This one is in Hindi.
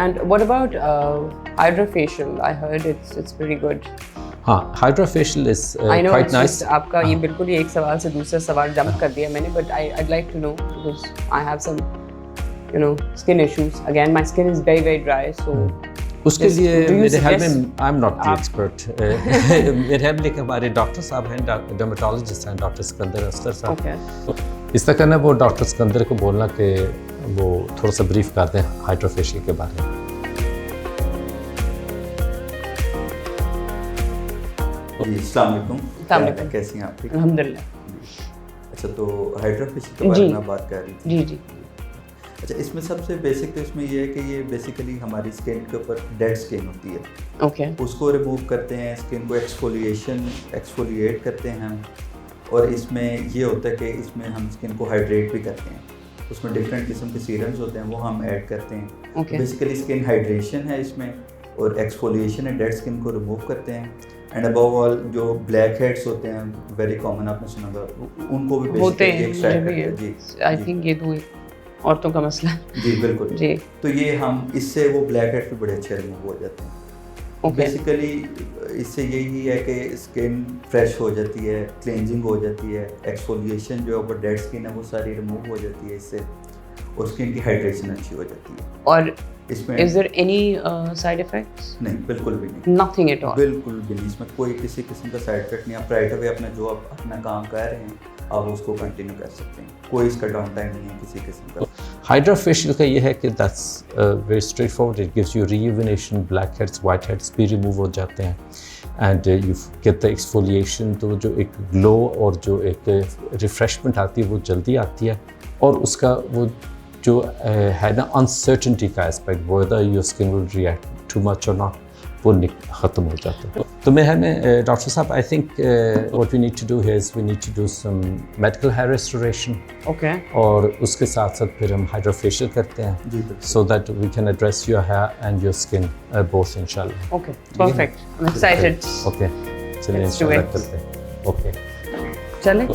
And what about HydraFacial? I heard it's pretty good. हाँ, HydraFacial is quite nice. आपका ये बिल्कुल ही एक सवाल से दूसरा सवाल जंप कर दिया मैंने, but I'd like to know because I have some, skin issues. Again, my skin is very dry, so. उसके लिए मेरे हेल्प में I'm not the expert. मेरे हेल्प लेके हमारे डॉक्टर साहब हैं, डर्मेटोलॉजिस्ट हैं, डॉक्टर सिकंदर असगर साहब. Okay. इस तरह करना वो डॉक्टर सिकंदर को बोलना कि वो थोड़ा सा ब्रीफ कर दें HydraFacial के बारे में. अस्सलाम वालेकुम. कैसी हैं आप? अल्हम्दुलिल्लाह. अच्छा, तो HydraFacial के बारे में आप बात कर रही थी. जी. अच्छा, इसमें सबसे बेसिक तो इसमें ये है कि ये बेसिकली हमारी स्किन के ऊपर डेड स्किन होती है. ओके. उसको रिमूव करते हैं, स्किन को एक्सफोलिएट करते हैं. और इसमें ये होता है कि इसमें हम स्किन को हाइड्रेट भी करते हैं. उसमें डिफरेंट किस्म के सीरम्स होते हैं, वो हम ऐड करते हैं. बेसिकली स्किन हाइड्रेशन है इसमें, और एक्सफोलिएशन है, डेड स्किन को रिमूव करते हैं. एंड अबव ऑल जो ब्लैक हेड्स होते हैं, वेरी कॉमन, आपने सुना होगा, उनको भी बेसिकली एक्सट्रैक्ट करते हैं. जी, आई थिंक ये तो औरतों का मसला. जी बिल्कुल जी. तो ये हम इससे वो ब्लैक हेड्स भी बड़े अच्छे रिमूव हो जाते हैं. बेसिकली इससे यही है कि स्किन फ्रेश हो जाती है, क्लेंजिंग हो जाती है, एक्सफोलिएशन जो है वो डेड स्किन है वो सारी रिमूव हो जाती है इससे, और स्किन की हाइड्रेशन अच्छी हो जाती है. और इसमें is there any side effects? नहीं, बिल्कुल भी नहीं. Nothing at all. बिल्कुल भी नहीं. इसमें कोई किसी किस्म का साइड इफेक्ट नहीं. आप राइट अवे अपना जो आप अपना काम कर रहे हैं आप उसको कंटिन्यू कर सकते हैं. कोई इसका डाउन टाइम नहीं है किसी किस्म का. HydraFacial का ये है कि that's very straight forward. It gives you rejuvenation, black heads, white heads भी रिमूव हो जाते हैं. And you get the exfoliation. तो जो एक ग्लो और जो एक रिफ्रेशमेंट आती है वो जल्दी आती है. और उसका वो जो है ना अनसर्टेनिटी का aspect, whether your skin will react too much और नॉट, वो ख़त्म हो जाता है. तो मेरे में डॉक्टर साहब, I think what we need to do here is we need to do some medical hair restoration. Okay. और उसके साथ साथ फिर हम HydraFacial करते हैं, so that we can address your hair and your skin both इंशाल्लाह. Okay, perfect. I am excited. Okay, चलिए इंशाल्लाह करते हैं. ओके, चलें.